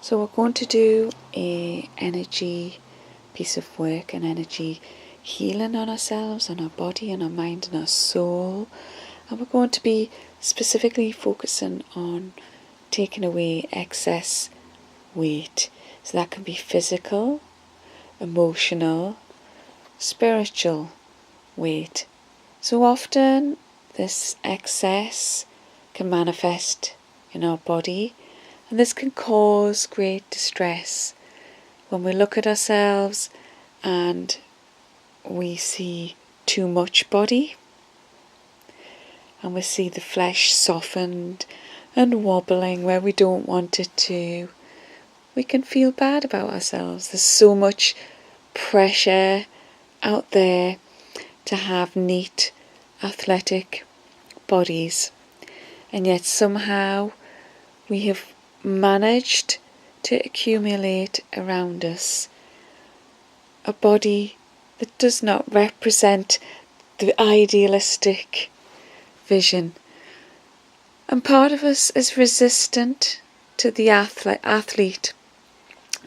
So we're going to do a energy piece of work, an energy healing on ourselves, on our body, and our mind, and our soul. And we're going to be specifically focusing on taking away excess weight. So that can be physical, emotional, spiritual weight. So often this excess can manifest in our body, and this can cause great distress when we look at ourselves and we see too much body, and we see the flesh softened and wobbling where we don't want it to. We can feel bad about ourselves. There's so much pressure out there to have neat, athletic bodies, and yet somehow we have managed to accumulate around us a body that does not represent the idealistic vision. And part of us is resistant to the athlete,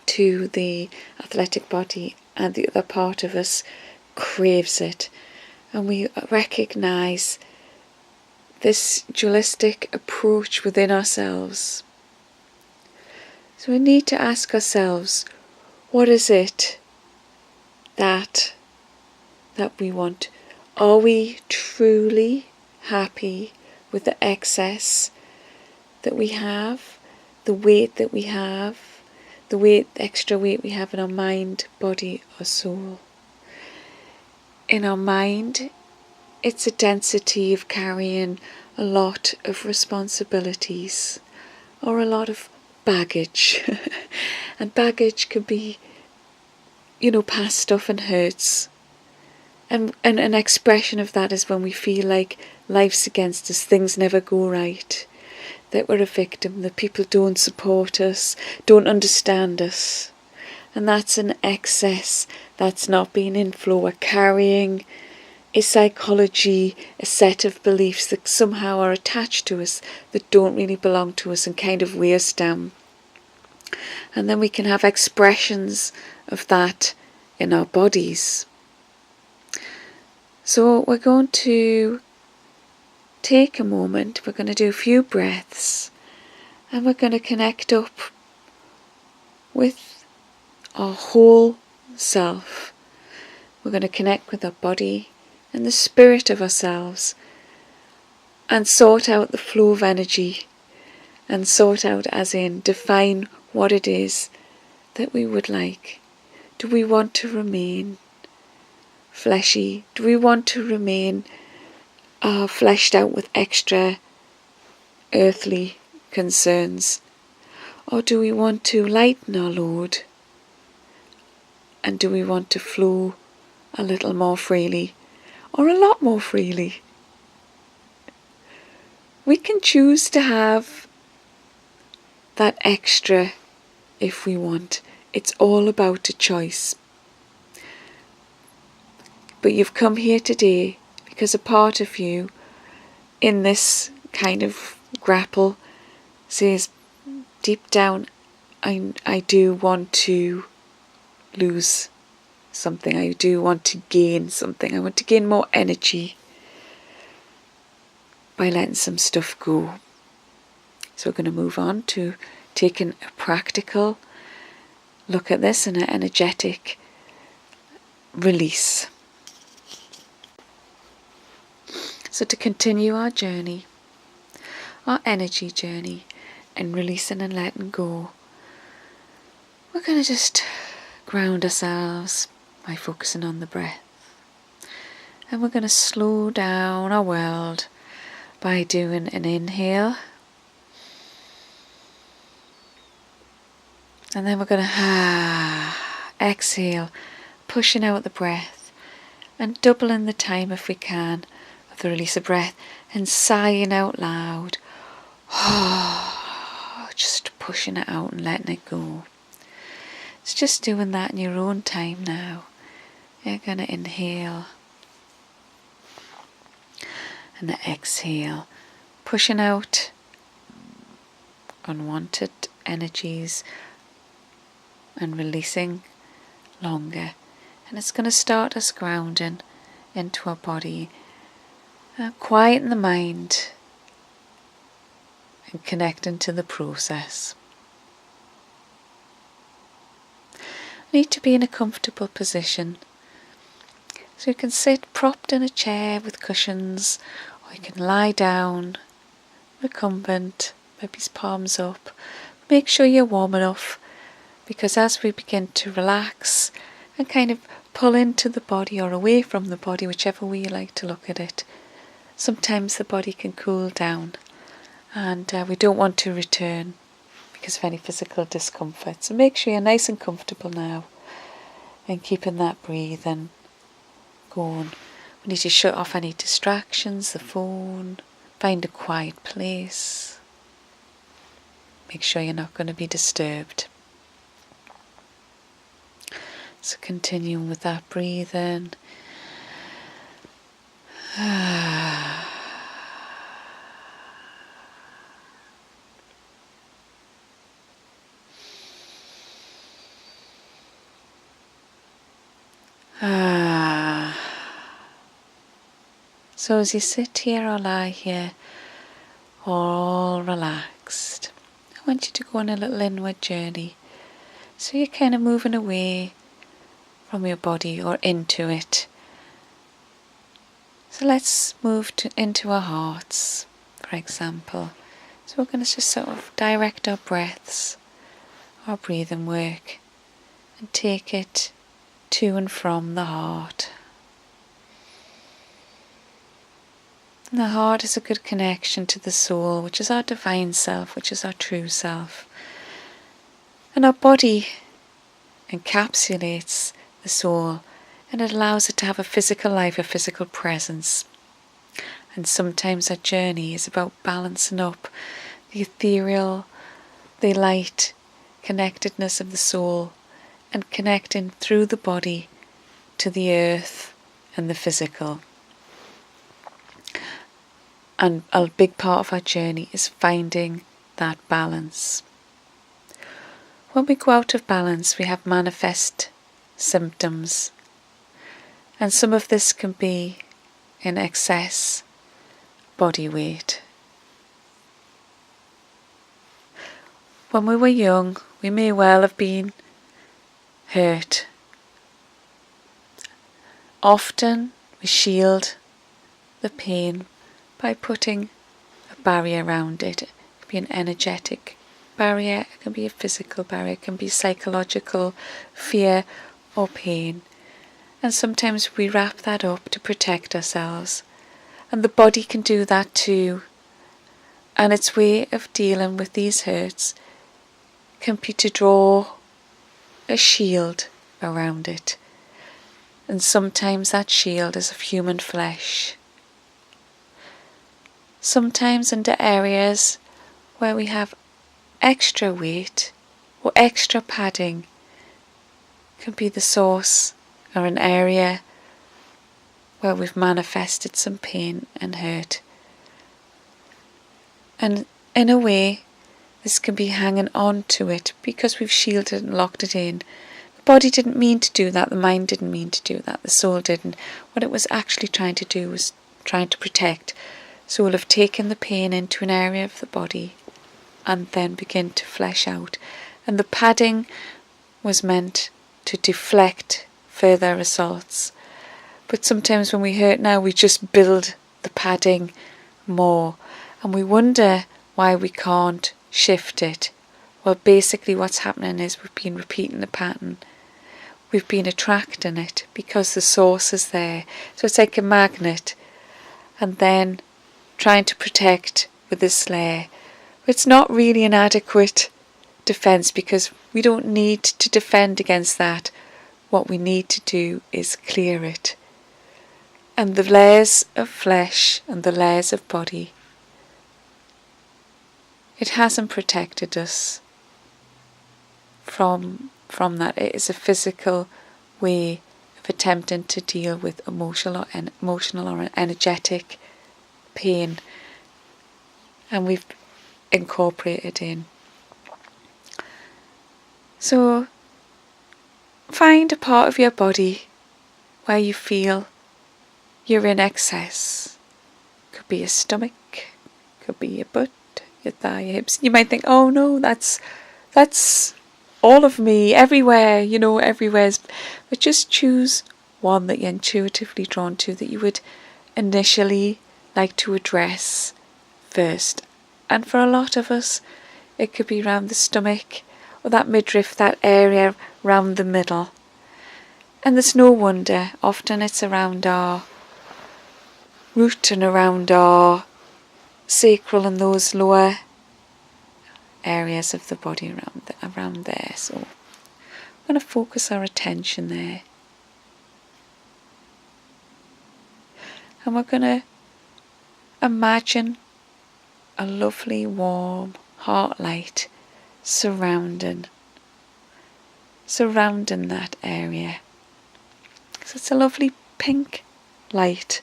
to the athletic body, and the other part of us craves it. And we recognise this dualistic approach within ourselves. So we need to ask ourselves, what is it that we want? Are we truly happy with the excess that we have, the weight that we have, the extra weight we have in our mind, body, or soul? In our mind, it's a density of carrying a lot of responsibilities or a lot of baggage. And baggage can be, past stuff and hurts. And an expression of that is when we feel like life's against us, things never go right, that we're a victim, that people don't support us, don't understand us. And that's an excess, that's not being in flow. We're carrying a psychology, a set of beliefs that somehow are attached to us that don't really belong to us and kind of weigh us down. And then we can have expressions of that in our bodies. So we're going to take a moment, we're going to do a few breaths, and we're going to connect up with our whole self. We're going to connect with our body and the spirit of ourselves and sort out the flow of energy, and sort out as in define what it is that we would like. Do we want to remain fleshy? Do we want to remain fleshed out with extra earthly concerns? Or do we want to lighten our load? And do we want to flow a little more freely or a lot more freely? We can choose to have that extra if we want. It's all about a choice. But you've come here today because a part of you in this kind of grapple says deep down, I do want to lose something. I do want to gain something. I want to gain more energy by letting some stuff go. So we're going to move on to taking a practical look at this and an energetic release. So to continue our journey, our energy journey, and releasing and letting go, we're going to just ground ourselves by focusing on the breath. And we're going to slow down our world by doing an inhale. And then we're going to exhale, pushing out the breath and doubling the time if we can of the release of breath, and sighing out loud. Just pushing it out and letting it go. It's just doing that in your own time now. You're going to inhale and exhale, pushing out unwanted energies, and releasing longer. And it's going to start us grounding into our body, quieten the mind and connecting to the process. Need to be in a comfortable position. So you can sit propped in a chair with cushions, or you can lie down, recumbent, maybe palms up. Make sure you're warm enough, because as we begin to relax and kind of pull into the body or away from the body, whichever way you like to look at it, sometimes the body can cool down, and we don't want to return because of any physical discomfort. So make sure you're nice and comfortable now, and keeping that breathing going. We need to shut off any distractions, the phone, find a quiet place. Make sure you're not going to be disturbed. So continuing with that breathing. So as you sit here or lie here, all relaxed, I want you to go on a little inward journey. So you're kind of moving away from your body or into it. So let's move into our hearts, for example. So we're going to just sort of direct our breaths, our breathing work, and take it to and from the heart. And the heart is a good connection to the soul, which is our divine self, which is our true self. And our body encapsulates the soul, and it allows it to have a physical life, a physical presence. And sometimes our journey is about balancing up the ethereal, the light connectedness of the soul, and connecting through the body to the earth and the physical. And a big part of our journey is finding that balance. When we go out of balance, we have manifest symptoms. And some of this can be in excess body weight. When we were young, we may well have been hurt. Often we shield the pain by putting a barrier around it. It can be an energetic barrier, it can be a physical barrier, it can be psychological fear or pain. And sometimes we wrap that up to protect ourselves. And the body can do that too. And its way of dealing with these hurts can be to draw a shield around it. And sometimes that shield is of human flesh. Sometimes under areas where we have extra weight or extra padding can be the source or an area where we've manifested some pain and hurt. And in a way, this can be hanging on to it because we've shielded and locked it in. The body didn't mean to do that, the mind didn't mean to do that, the soul didn't. What it was actually trying to do was trying to protect. So we'll have taken the pain into an area of the body and then begin to flesh out. And the padding was meant to deflect further assaults. But sometimes when we hurt now, we just build the padding more. And we wonder why we can't shift it. Well, basically what's happening is we've been repeating the pattern. We've been attracting it because the source is there. So it's like a magnet. And then trying to protect with this layer. It's not really an adequate defense because we don't need to defend against that. What we need to do is clear it. And the layers of flesh and the layers of body, it hasn't protected us from that. It is a physical way of attempting to deal with emotional or energetic pain, and we've incorporated in. So find a part of your body where you feel you're in excess. Could be your stomach, could be your butt, your thigh, your hips. You might think, oh no, that's all of me, everywhere, everywhere's. But just choose one that you're intuitively drawn to, that you would initially like to address first. And for a lot of us, it could be around the stomach or that midriff, that area around the middle. And there's no wonder, often it's around our root and around our sacral and those lower areas of the body around there. So we're going to focus our attention there. And we're going to imagine a lovely warm heart light surrounding that area. So it's a lovely pink light.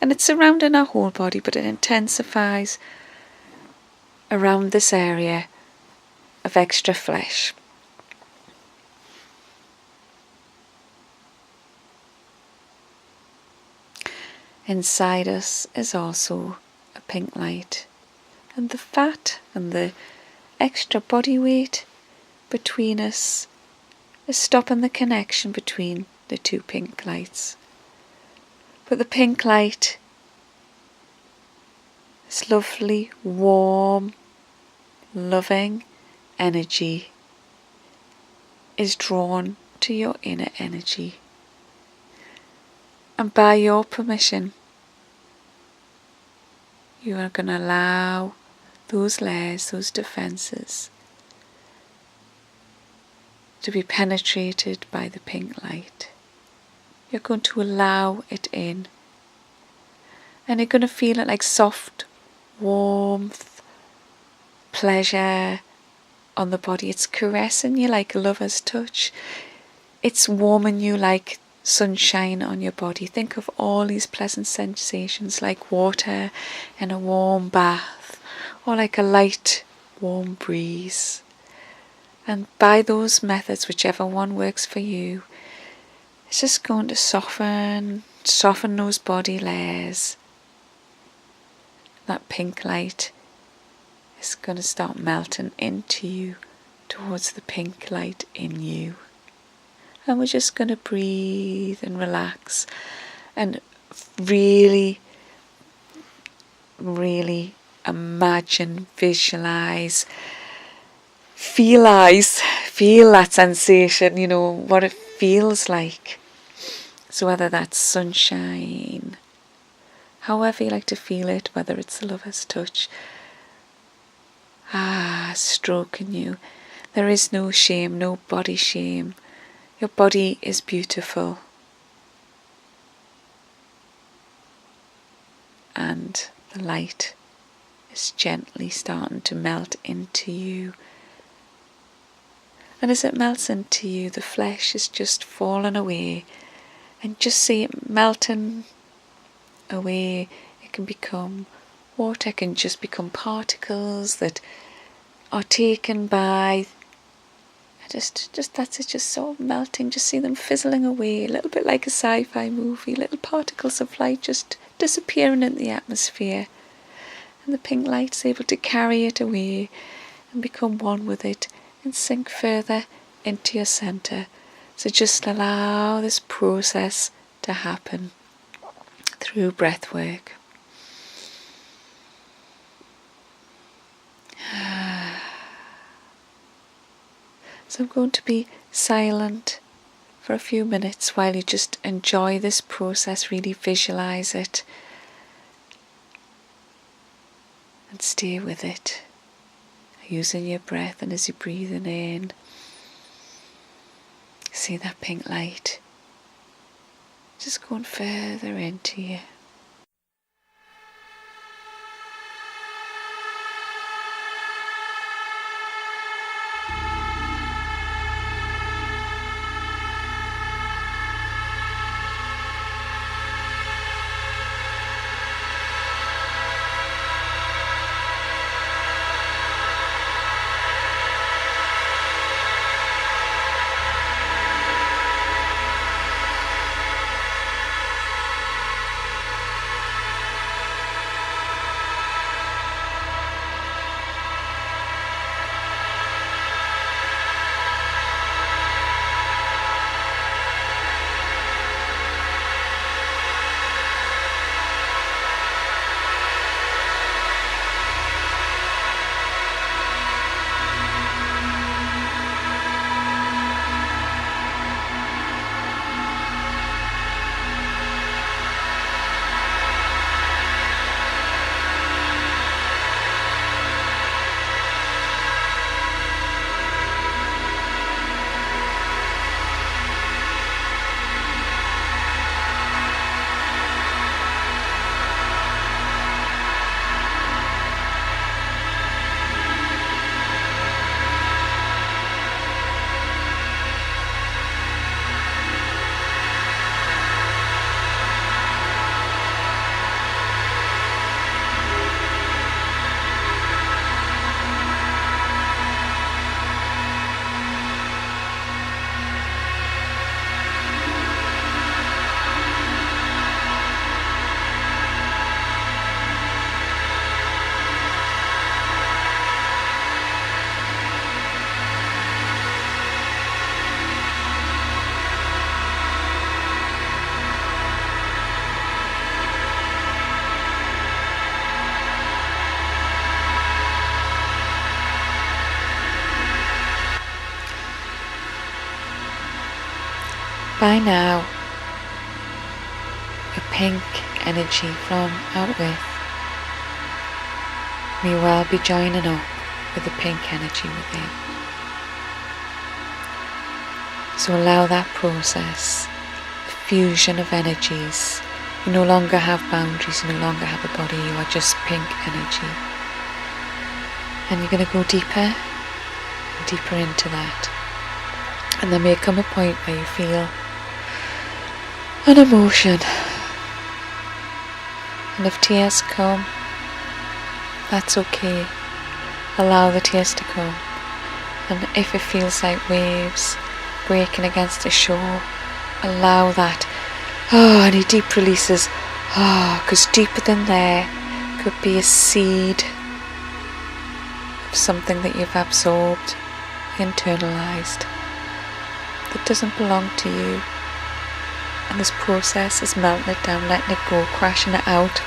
And it's surrounding our whole body, but it intensifies around this area of extra flesh. Inside us is also a pink light, and the fat and the extra body weight between us is stopping the connection between the two pink lights. But the pink light, this lovely, warm, loving energy, is drawn to your inner energy. And by your permission, you are going to allow those layers, those defences, to be penetrated by the pink light. You're going to allow it in. And you're going to feel it like soft warmth, pleasure on the body. It's caressing you like a lover's touch. It's warming you like sunshine on your body. Think of all these pleasant sensations like water in a warm bath, or like a light warm breeze. And by those methods, whichever one works for you, it's just going to soften those body layers. That pink light is going to start melting into you towards the pink light in you. And we're just going to breathe and relax and really, really imagine, visualize, feel that sensation, what it feels like. So whether that's sunshine, however you like to feel it, whether it's a lover's touch, stroking you. There is no shame, no body shame. Your body is beautiful. And the light is gently starting to melt into you. And as it melts into you, the flesh is just falling away. And just see it melting away. It can become water, it can just become particles that are taken by just that's it, just sort of melting. Just see them fizzling away, a little bit like a sci-fi movie, little particles of light just disappearing in the atmosphere, and the pink light's able to carry it away and become one with it and sink further into your center. So just allow this process to happen through breath work. So I'm going to be silent for a few minutes while you just enjoy this process, really visualize it and stay with it, using your breath. And as you're breathing in, see that pink light just going further into you. By now, a pink energy from out with may well be joining up with the pink energy within. So allow that process, the fusion of energies. You no longer have boundaries, you no longer have a body, you are just pink energy. And you're going to go deeper and deeper into that. And there may come a point where you feel an emotion. And if tears come, that's okay. Allow the tears to come. And if it feels like waves breaking against the shore, allow that. Any deep releases. Because deeper than there could be a seed of something that you've absorbed, internalized, that doesn't belong to you. And this process is melting it down, letting it go, crashing it out.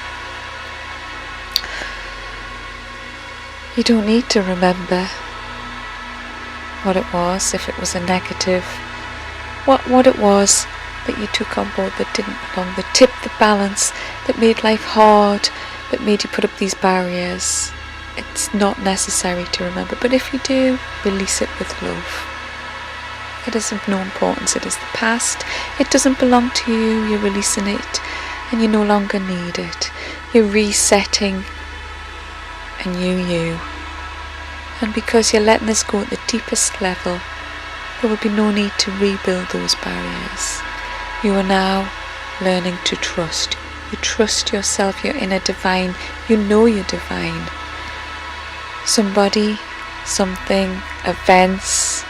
You don't need to remember what it was, if it was a negative, what it was that you took on board that didn't belong, that tipped the balance, that made life hard, that made you put up these barriers. It's not necessary to remember, but if you do, release it with love. It is of no importance, it is the past, it doesn't belong to you, you're releasing it and you no longer need it. You're resetting a new you. And because you're letting this go at the deepest level, there will be no need to rebuild those barriers. You are now learning to trust. You trust yourself, your inner divine, you know you're divine. Somebody, something, events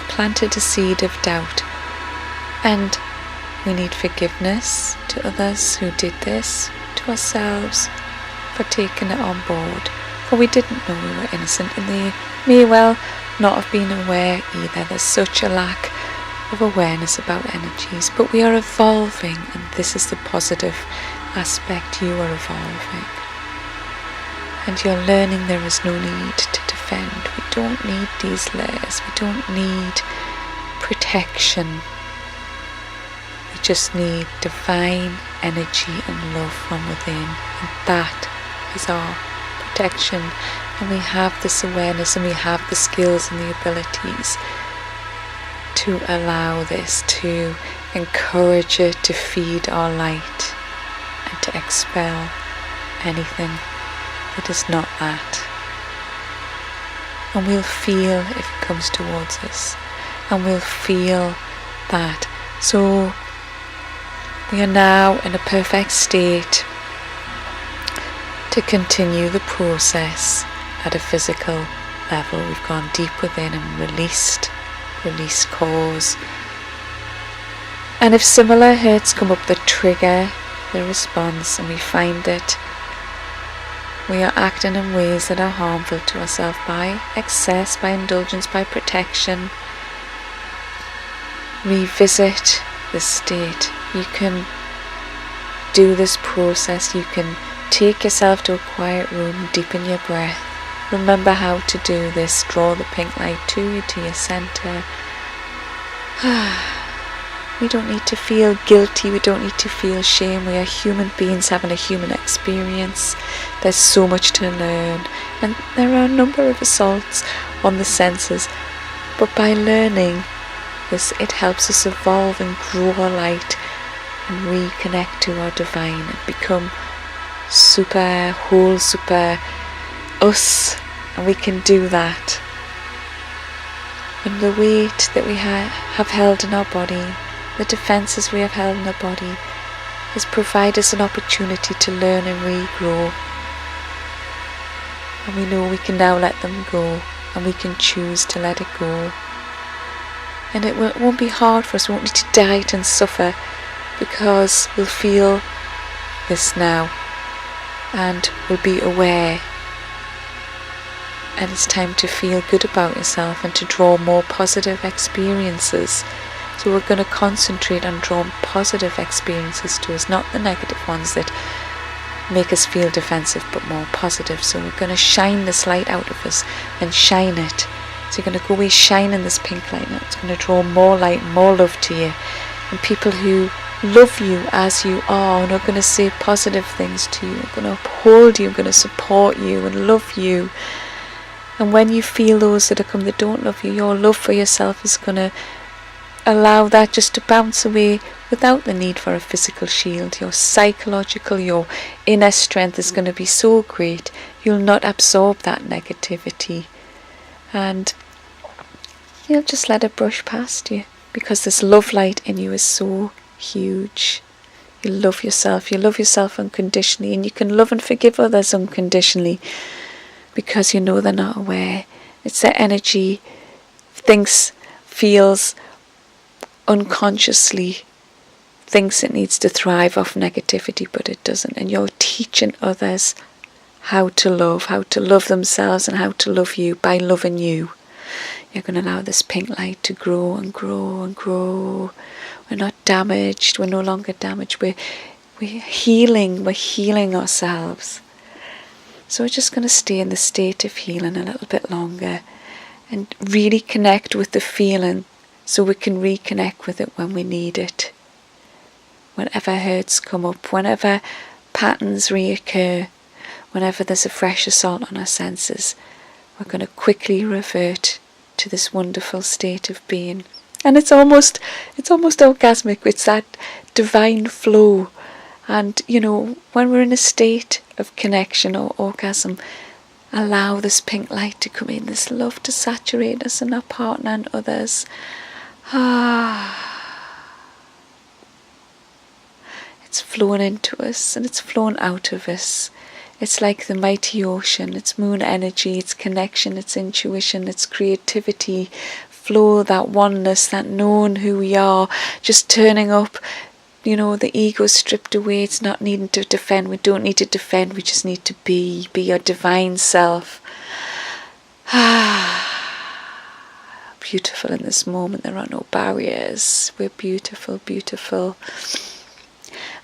planted a seed of doubt, and we need forgiveness to others who did this, to ourselves for taking it on board, for we didn't know we were innocent, and they may well not have been aware either. There's such a lack of awareness about energies, but we are evolving, and this is the positive aspect. You are evolving and you're learning there is no need to defend. We don't need these layers, we don't need protection. We just need divine energy and love from within, and that is our protection. And we have this awareness, and we have the skills and the abilities to allow this, to encourage it, to feed our light, and to expel anything that is not that. And we'll feel if it comes towards us, and we'll feel that. So we are now in a perfect state to continue the process at a physical level. We've gone deep within and released cause. And if similar hurts come up that trigger the response, and we find that we are acting in ways that are harmful to ourselves by excess, by indulgence, by protection, revisit the state. You can do this process. You can take yourself to a quiet room, deepen your breath. Remember how to do this. Draw the pink light to you, to your center. We don't need to feel guilty, we don't need to feel shame. We are human beings having a human experience. There's so much to learn, and there are a number of assaults on the senses, but by learning this, it helps us evolve and grow our light and reconnect to our divine and become super whole, super us. And we can do that. And the weight that we have held in our body, the defences we have held in our body, has provided us an opportunity to learn and regrow. And we know we can now let them go, and we can choose to let it go. And it won't be hard for us. We won't need to diet and suffer, because we'll feel this now and we'll be aware. And it's time to feel good about yourself and to draw more positive experiences. So we're going to concentrate on drawing positive experiences to us, not the negative ones that make us feel defensive, but more positive. So we're going to shine this light out of us and shine it. So you're going to go away shining this pink light, and it's going to draw more light, more love to you. and people who love you as you are and are going to say positive things to you, are going to uphold you, are going to support you and love you. And when you feel those that don't love you, your love for yourself is going to allow that just to bounce away without the need for a physical shield. Your psychological, your inner strength is going to be so great, you'll not absorb that negativity. And you'll just let it brush past you, because this love light in you is so huge. You love yourself unconditionally, and you can love and forgive others unconditionally, because you know they're not aware. It's their energy feels unconsciously, thinks it needs to thrive off negativity, but it doesn't. And you're teaching others how to love themselves and how to love you by loving you. You're going to allow this pink light to grow and grow and grow. We're not damaged. We're no longer damaged. We're healing. We're healing ourselves. So we're just going to stay in the state of healing a little bit longer and really connect with the feeling, so we can reconnect with it when we need it. Whenever hurts come up, whenever patterns reoccur, whenever there's a fresh assault on our senses, we're going to quickly revert to this wonderful state of being. And it's almost orgasmic. It's that divine flow. And when we're in a state of connection or orgasm, allow this pink light to come in, this love to saturate us and our partner and others. It's flowing into us and it's flowing out of us. It's like the mighty ocean. It's moon energy, it's connection, it's intuition, it's creativity, flow, that oneness, that knowing who we are, just turning up. The ego stripped away. It's not needing to defend. We don't need to defend. We just need to be your divine self. Beautiful in this moment. There are no barriers. We're beautiful, beautiful.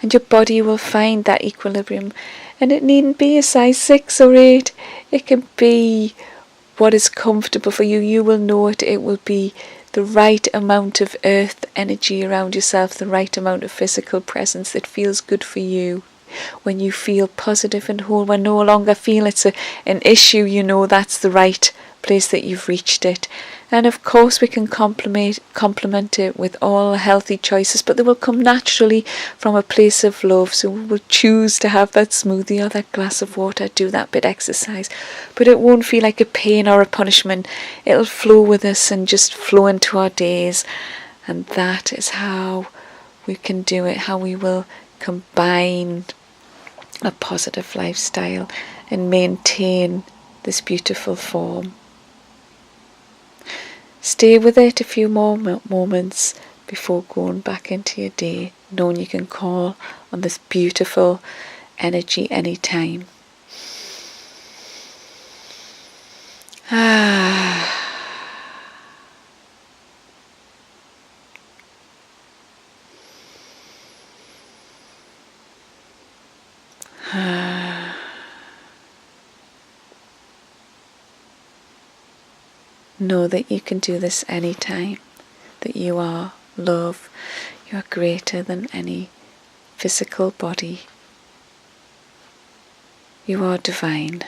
And your body will find that equilibrium. And it needn't be a size 6 or 8. It can be what is comfortable for you. You will know it. It will be the right amount of earth energy around yourself, the right amount of physical presence that feels good for you. When you feel positive and whole, when no longer feel it's an issue, that's the right place that you've reached it. And of course we can complement it with all healthy choices, but they will come naturally from a place of love. So we will choose to have that smoothie or that glass of water, do that bit exercise, but it won't feel like a pain or a punishment. It'll flow with us and just flow into our days. And that is how we can do it, how we will combine a positive lifestyle and maintain this beautiful form. Stay with it a few more moments before going back into your day, knowing you can call on this beautiful energy anytime. Know that you can do this anytime, that you are love, you are greater than any physical body. You are divine.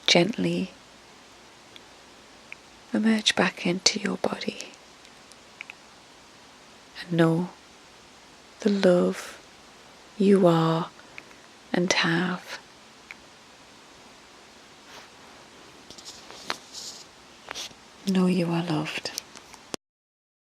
Gently emerge back into your body and know the love you are and have. Know you are loved.